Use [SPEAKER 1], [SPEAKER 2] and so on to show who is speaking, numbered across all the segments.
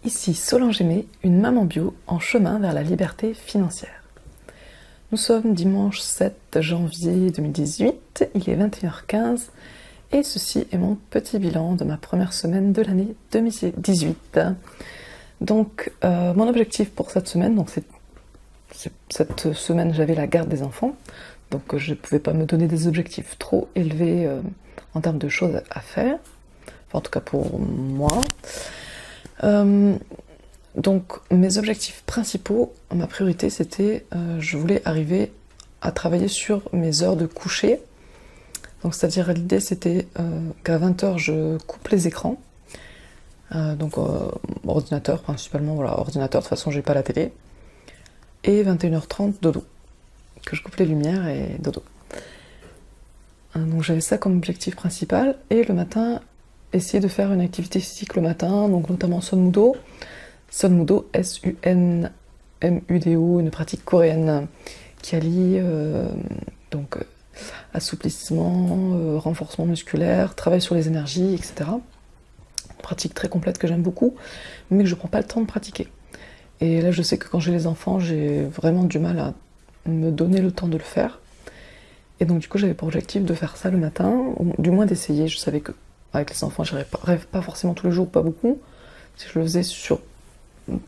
[SPEAKER 1] Ici Solange Aimé, une maman bio en chemin vers la liberté financière. Nous sommes dimanche 7 janvier 2018, il est 21h15 et ceci est mon petit bilan de ma première semaine de l'année 2018. Donc mon objectif pour cette semaine, cette semaine j'avais la garde des enfants, donc je ne pouvais pas me donner des objectifs trop élevés en termes de choses à faire, enfin, en tout cas pour moi. Donc mes objectifs principaux, ma priorité c'était, je voulais arriver à travailler sur mes heures de coucher. Donc c'est-à-dire l'idée c'était qu'à 20h je coupe les écrans, ordinateur principalement, voilà, ordinateur, de toute façon j'ai pas la télé, et 21h30 dodo, que je coupe les lumières et dodo. Donc j'avais ça comme objectif principal, et le matin, essayer de faire une activité physique le matin, donc notamment Sun Mudo, S-U-N-M-U-D-O, une pratique coréenne qui allie assouplissement, renforcement musculaire, travail sur les énergies, etc. Une pratique très complète que j'aime beaucoup, mais que je prends pas le temps de pratiquer. Et là je sais que quand j'ai les enfants, j'ai vraiment du mal à me donner le temps de le faire. Et donc du coup j'avais pour objectif de faire ça le matin, ou du moins d'essayer. Je savais que avec les enfants, je rêve pas forcément tous les jours, pas beaucoup. Si je le faisais sur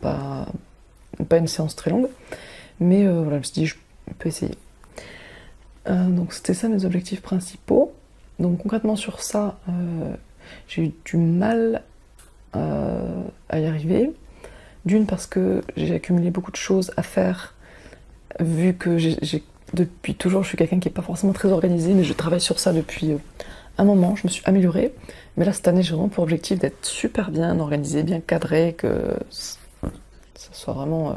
[SPEAKER 1] pas une séance très longue, mais voilà, je me suis dit, je peux essayer. Donc c'était ça mes objectifs principaux. Donc concrètement sur ça, j'ai eu du mal à y arriver. D'une parce que j'ai accumulé beaucoup de choses à faire, vu que depuis toujours je suis quelqu'un qui n'est pas forcément très organisé, mais je travaille sur ça depuis un moment, je me suis améliorée. Mais là cette année j'ai vraiment pour objectif d'être super bien organisée, bien cadrée, que ça soit vraiment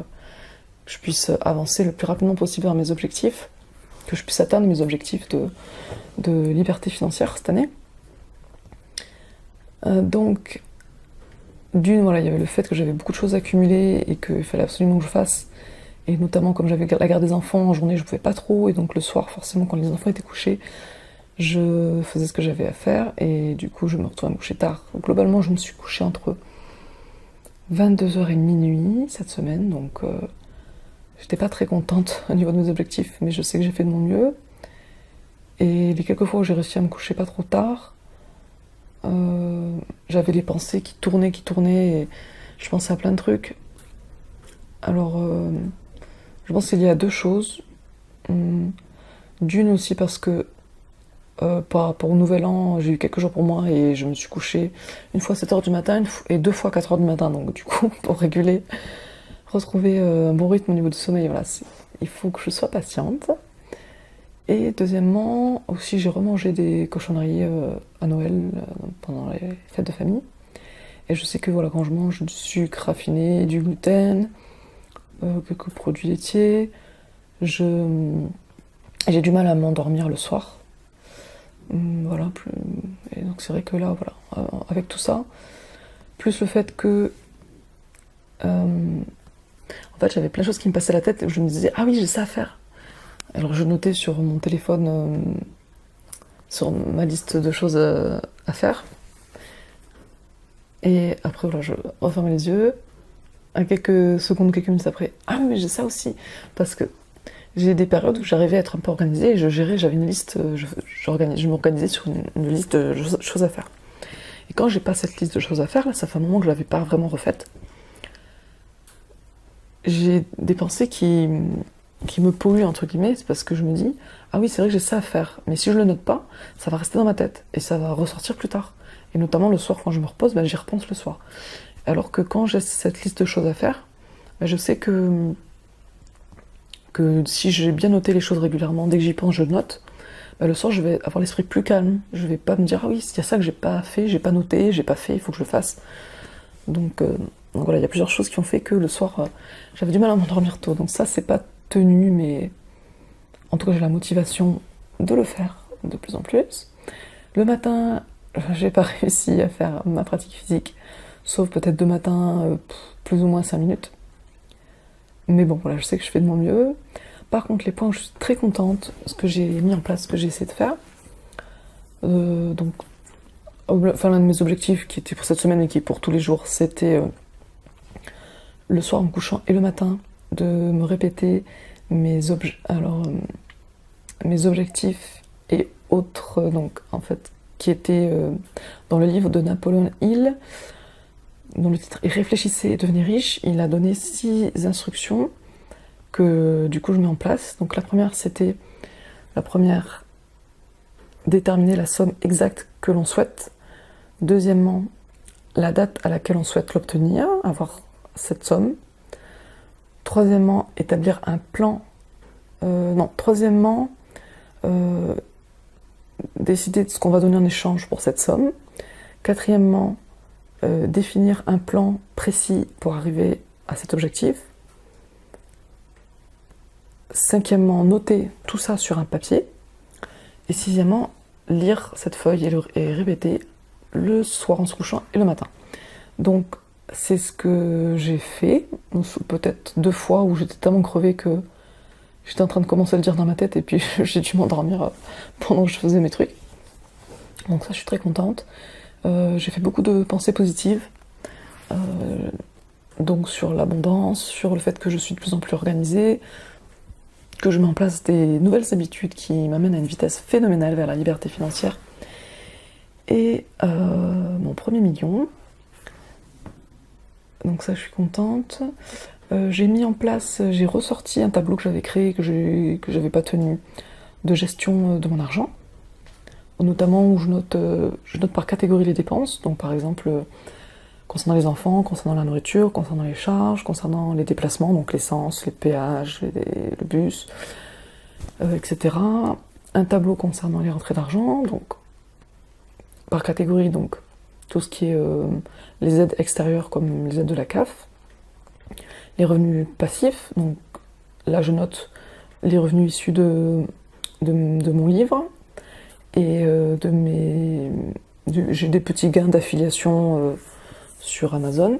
[SPEAKER 1] que je puisse avancer le plus rapidement possible vers mes objectifs, que je puisse atteindre mes objectifs de liberté financière cette année. Donc d'une, voilà, il y avait le fait que j'avais beaucoup de choses accumulées et qu'il fallait absolument que je fasse, et notamment comme j'avais la garde des enfants en journée, je pouvais pas trop, et donc le soir forcément quand les enfants étaient couchés, je faisais ce que j'avais à faire, et du coup je me retrouvais à me coucher tard. Donc, globalement je me suis couchée entre 22h et minuit cette semaine, donc j'étais pas très contente au niveau de mes objectifs, mais je sais que j'ai fait de mon mieux. Et les quelques fois où j'ai réussi à me coucher pas trop tard, j'avais les pensées qui tournaient, et je pensais à plein de trucs. Alors, je pense qu'il y a deux choses. D'une aussi parce que par rapport au nouvel an, j'ai eu quelques jours pour moi et je me suis couchée une fois à 7h du matin et deux fois à 4h du matin. Donc du coup, pour réguler, retrouver un bon rythme au niveau du sommeil, voilà, il faut que je sois patiente. Et deuxièmement, aussi j'ai remangé des cochonneries à Noël pendant les fêtes de famille. Et je sais que voilà, quand je mange du sucre raffiné, du gluten, quelques produits laitiers, j'ai du mal à m'endormir le soir. Voilà, et donc c'est vrai que là, voilà, avec tout ça, plus le fait que en fait j'avais plein de choses qui me passaient la tête et je me disais ah oui j'ai ça à faire. Alors je notais sur mon téléphone, sur ma liste de choses à faire. Et après voilà, je refermais les yeux. À quelques secondes, quelques minutes après, ah oui mais j'ai ça aussi. Parce que j'ai des périodes où j'arrivais à être un peu organisée et je gérais, j'avais une liste, je m'organisais sur une liste de choses à faire. Et quand j'ai pas cette liste de choses à faire, là ça fait un moment que je l'avais pas vraiment refaite, j'ai des pensées qui me polluent entre guillemets, c'est parce que je me dis ah oui c'est vrai que j'ai ça à faire, mais si je le note pas, ça va rester dans ma tête et ça va ressortir plus tard. Et notamment le soir quand je me repose, j'y repense le soir. Alors que quand j'ai cette liste de choses à faire, je sais que si j'ai bien noté les choses régulièrement, dès que j'y pense je note, le soir je vais avoir l'esprit plus calme, je vais pas me dire ah oui il y a ça que j'ai pas fait, j'ai pas noté, j'ai pas fait, il faut que je le fasse. Donc voilà, il y a plusieurs choses qui ont fait que le soir j'avais du mal à m'endormir tôt, donc ça c'est pas tenu, mais en tout cas j'ai la motivation de le faire de plus en plus. Le matin, j'ai pas réussi à faire ma pratique physique, sauf peut-être deux matins, plus ou moins 5 minutes. Mais bon, voilà, je sais que je fais de mon mieux. Par contre, les points où je suis très contente, ce que j'ai mis en place, ce que j'ai essayé de faire, l'un de mes objectifs qui était pour cette semaine et qui est pour tous les jours, c'était le soir en me couchant et le matin, de me répéter mes objectifs et autres, donc en fait, qui étaient dans le livre de Napoleon Hill, dont le titre est Réfléchissez et devenez riche. Il a donné 6 instructions que du coup je mets en place. Donc la première, déterminer la somme exacte que l'on souhaite. Deuxièmement, la date à laquelle on souhaite l'obtenir, avoir cette somme. Troisièmement, établir un plan. Troisièmement, décider de ce qu'on va donner en échange pour cette somme. Quatrièmement, définir un plan précis pour arriver à cet objectif. Cinquièmement, noter tout ça sur un papier. Et sixièmement, lire cette feuille et répéter le soir en se couchant et le matin. Donc c'est ce que j'ai fait, peut-être 2 fois où j'étais tellement crevée que j'étais en train de commencer à le dire dans ma tête et puis j'ai dû m'endormir pendant que je faisais mes trucs. Donc ça, je suis très contente. J'ai fait beaucoup de pensées positives, donc sur l'abondance, sur le fait que je suis de plus en plus organisée, que je mets en place des nouvelles habitudes qui m'amènent à une vitesse phénoménale vers la liberté financière. Et mon premier million, donc ça je suis contente. J'ai mis en place, j'ai ressorti un tableau que j'avais créé, que j'avais pas tenu, de gestion de mon argent, notamment où je note par catégorie les dépenses, donc par exemple concernant les enfants, concernant la nourriture, concernant les charges, concernant les déplacements, donc l'essence, les péages, le bus, etc. Un tableau concernant les rentrées d'argent, donc par catégorie, donc tout ce qui est les aides extérieures comme les aides de la CAF, les revenus passifs, donc là je note les revenus issus de mon livre, et j'ai des petits gains d'affiliation sur Amazon,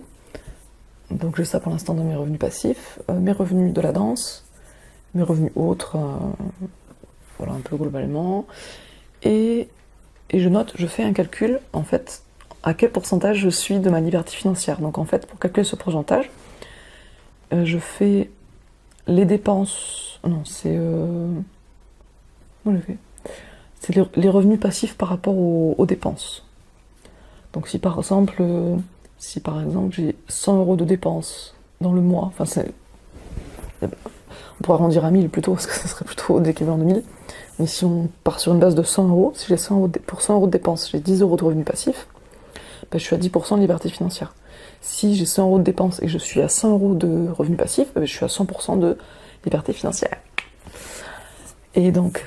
[SPEAKER 1] donc j'ai ça pour l'instant dans mes revenus passifs, mes revenus de la danse, mes revenus autres, voilà un peu globalement, et je fais un calcul en fait à quel pourcentage je suis de ma liberté financière. Donc en fait pour calculer ce pourcentage, je fais les dépenses, non c'est c'est les revenus passifs par rapport aux dépenses. Donc si par exemple j'ai 100 € de dépenses dans le mois, enfin on pourrait arrondir à 1000 plutôt, parce que ce serait plutôt d'équivalent de 1000, mais si on part sur une base de 100 €, si j'ai 100 € pour 100 € de dépenses, j'ai 10 € de revenus passifs, ben je suis à 10% de liberté financière. Si j'ai 100 € de dépenses et que je suis à 100 € de revenus passifs, ben je suis à 100% de liberté financière. Et donc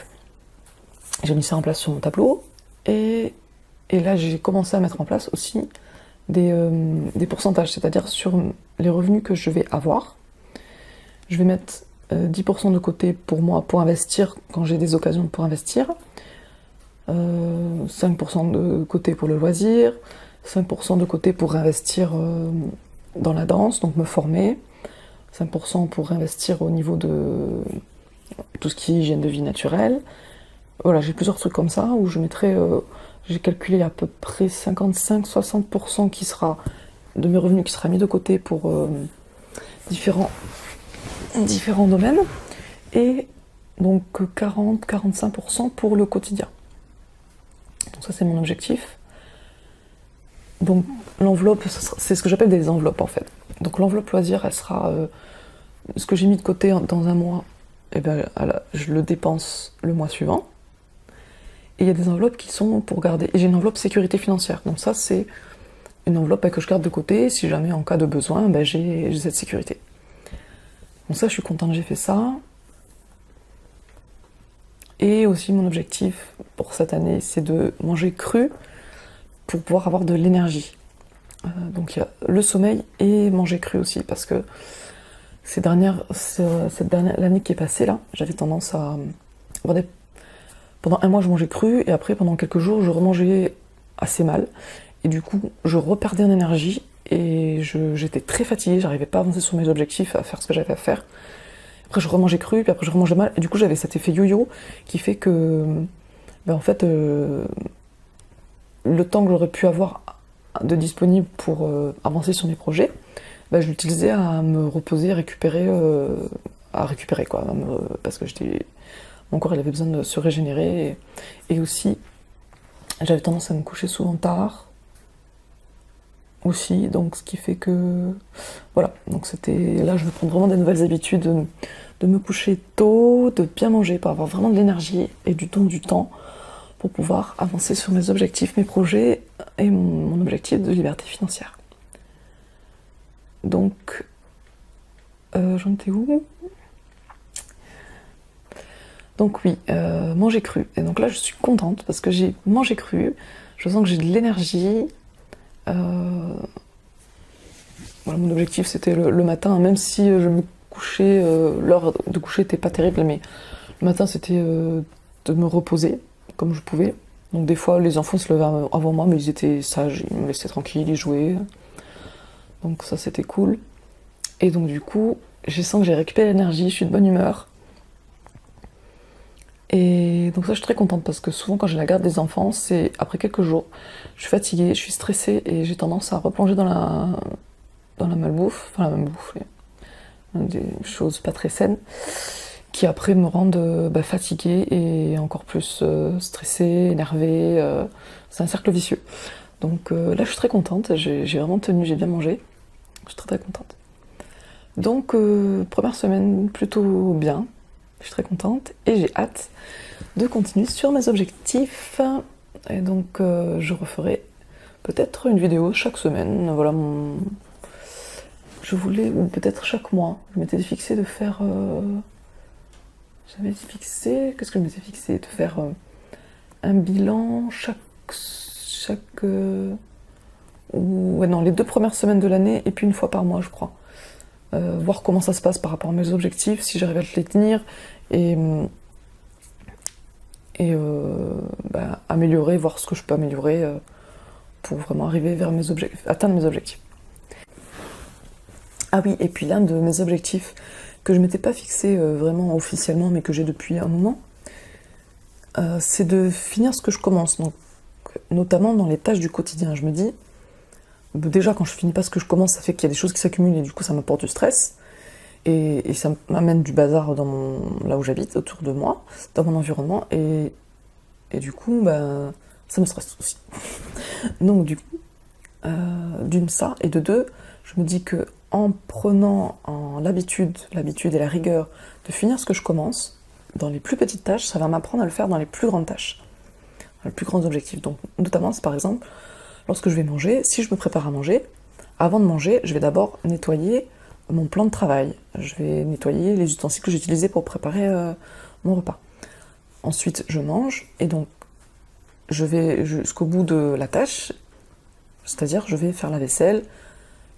[SPEAKER 1] j'ai mis ça en place sur mon tableau, et là j'ai commencé à mettre en place aussi des pourcentages, c'est-à-dire sur les revenus que je vais avoir, je vais mettre 10% de côté pour moi, pour investir quand j'ai des occasions pour investir, 5% de côté pour le loisir, 5% de côté pour investir dans la danse, donc me former, 5% pour investir au niveau de tout ce qui est hygiène de vie naturelle. Voilà, j'ai plusieurs trucs comme ça où je mettrai, j'ai calculé à peu près 55-60% qui sera de mes revenus qui sera mis de côté pour différents domaines, et donc 40-45% pour le quotidien. Donc ça c'est mon objectif. Donc l'enveloppe, c'est ce que j'appelle des enveloppes en fait. Donc l'enveloppe loisir, elle sera ce que j'ai mis de côté dans un mois, et ben je le dépense le mois suivant. Et il y a des enveloppes qui sont pour garder. Et j'ai une enveloppe sécurité financière. Donc ça c'est une enveloppe que je garde de côté. Si jamais en cas de besoin, ben j'ai cette sécurité. Donc ça je suis contente, j'ai fait ça. Et aussi mon objectif pour cette année, c'est de manger cru pour pouvoir avoir de l'énergie. Donc il y a le sommeil et manger cru aussi, parce que l'année qui est passée là, j'avais tendance à pendant un mois je mangeais cru, et après pendant quelques jours je remangeais assez mal, et du coup je reperdais en énergie et j'étais très fatiguée, j'arrivais pas à avancer sur mes objectifs, à faire ce que j'avais à faire. Après je remangeais cru, puis après je remangeais mal, et du coup j'avais cet effet yo-yo qui fait que en fait le temps que j'aurais pu avoir de disponible pour avancer sur mes projets, bah, je l'utilisais à me reposer, à récupérer quoi, parce que mon corps il avait besoin de se régénérer, et aussi j'avais tendance à me coucher souvent tard aussi, donc ce qui fait que voilà, donc là je veux prendre vraiment des nouvelles habitudes, de me coucher tôt, de bien manger pour avoir vraiment de l'énergie et du temps pour pouvoir avancer sur mes objectifs, mes projets et mon objectif de liberté financière. Donc j'en étais où? Donc oui, manger cru. Et donc là je suis contente parce que j'ai mangé cru, je sens que j'ai de l'énergie. Voilà, mon objectif c'était le matin, même si je me couchais, l'heure de coucher n'était pas terrible, mais le matin c'était de me reposer comme je pouvais. Donc des fois les enfants se levaient avant moi, mais ils étaient sages, ils me laissaient tranquille, ils jouaient. Donc ça c'était cool. Et donc du coup, je sens que j'ai récupéré l'énergie, je suis de bonne humeur. Et donc ça je suis très contente parce que souvent quand j'ai la garde des enfants, c'est après quelques jours, je suis fatiguée, je suis stressée et j'ai tendance à replonger dans la malbouffe, enfin la malbouffe, des choses pas très saines, qui après me rendent fatiguée et encore plus stressée, énervée. C'est un cercle vicieux. Donc là je suis très contente, j'ai vraiment tenu, j'ai bien mangé, je suis très contente. Donc première semaine plutôt bien, je suis très contente et j'ai hâte de continuer sur mes objectifs. Et donc je referai peut-être une vidéo chaque semaine. Voilà je voulais, ou peut-être chaque mois. Je m'étais fixé de faire. Qu'est-ce que je m'étais fixé? De faire un bilan les 2 premières semaines de l'année et puis une fois par mois, je crois. Voir comment ça se passe par rapport à mes objectifs, si j'arrive à les tenir, et améliorer, voir ce que je peux améliorer pour vraiment arriver vers atteindre mes objectifs. Ah oui, et puis l'un de mes objectifs que je m'étais pas fixé vraiment officiellement, mais que j'ai depuis un moment, c'est de finir ce que je commence, donc notamment dans les tâches du quotidien. Je me dis, déjà quand je finis pas ce que je commence, ça fait qu'il y a des choses qui s'accumulent et du coup ça m'apporte du stress. Et ça m'amène du bazar là où j'habite, autour de moi, dans mon environnement, et du coup, ça me stresse aussi. Donc du coup, d'une ça, et de deux, je me dis que en prenant l'habitude et la rigueur de finir ce que je commence, dans les plus petites tâches, ça va m'apprendre à le faire dans les plus grandes tâches, dans les plus grands objectifs. Donc notamment, c'est par exemple, lorsque je vais manger, si je me prépare à manger, avant de manger, je vais d'abord nettoyer mon plan de travail. Je vais nettoyer les ustensiles que j'ai utilisés pour préparer mon repas. Ensuite, je mange, et donc je vais jusqu'au bout de la tâche, c'est-à-dire je vais faire la vaisselle.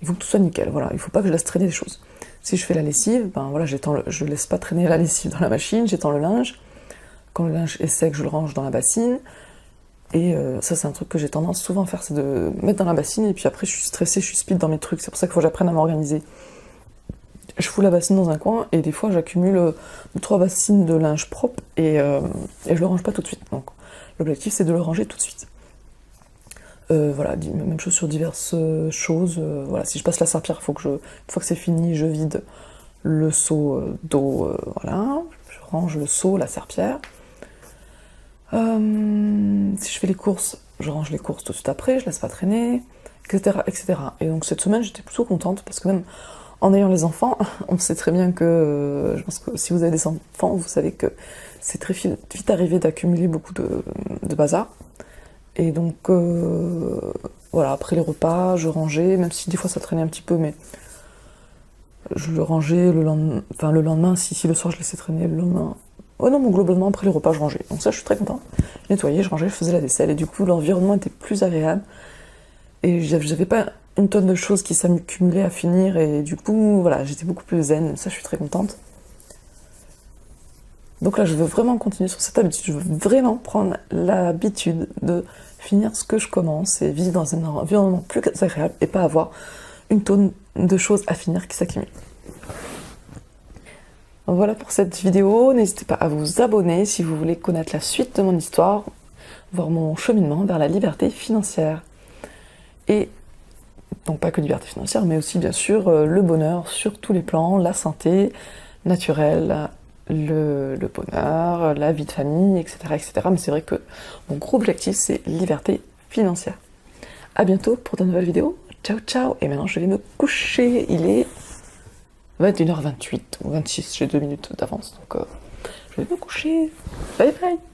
[SPEAKER 1] Il faut que tout soit nickel, voilà. Il ne faut pas que je laisse traîner des choses. Si je fais la lessive, je ne laisse pas traîner la lessive dans la machine, j'étends le linge. Quand le linge est sec, je le range dans la bassine. Et ça, c'est un truc que j'ai tendance souvent à faire, c'est de mettre dans la bassine, et puis après je suis stressée, je suis speed dans mes trucs. C'est pour ça qu'il faut que j'apprenne à m'organiser. Je fous la bassine dans un coin, et des fois j'accumule 3 bassines de linge propre, et je le range pas tout de suite. Donc l'objectif c'est de le ranger tout de suite. Voilà, même chose sur diverses choses. Voilà, si je passe la serpillière, une fois que c'est fini, je vide le seau d'eau, voilà, je range le seau, la serpillière. Si je fais les courses, je range les courses tout de suite après, je laisse pas traîner, etc., etc. Et donc cette semaine, j'étais plutôt contente, parce que même en ayant les enfants, on sait très bien que, je pense que si vous avez des enfants, vous savez que c'est très vite arrivé d'accumuler beaucoup de bazar. Et donc, voilà, après les repas, je rangeais, même si des fois ça traînait un petit peu, mais je le rangeais le lendemain, si le soir je laissais traîner, le lendemain. Oh non, mais globalement, après les repas, je rangeais. Donc ça, je suis très contente. Je nettoyais, je rangeais, je faisais la vaisselle, et du coup, l'environnement était plus agréable. Et j'avais pas une tonne de choses qui s'accumulaient à finir, et du coup, voilà, j'étais beaucoup plus zen. Ça, je suis très contente. Donc là, je veux vraiment continuer sur cette habitude. Je veux vraiment prendre l'habitude de finir ce que je commence et vivre dans un environnement plus agréable et pas avoir une tonne de choses à finir qui s'accumulent. Voilà pour cette vidéo. N'hésitez pas à vous abonner si vous voulez connaître la suite de mon histoire, voir mon cheminement vers la liberté financière. Et Donc pas que liberté financière, mais aussi bien sûr le bonheur sur tous les plans, la santé naturelle, le bonheur, la vie de famille, etc., etc. Mais c'est vrai que mon gros objectif, c'est liberté financière. À bientôt pour de nouvelles vidéos. Ciao, ciao. Et maintenant, je vais me coucher. Il est 21h28 ou 26, j'ai 2 minutes d'avance. Donc, je vais me coucher. Bye bye.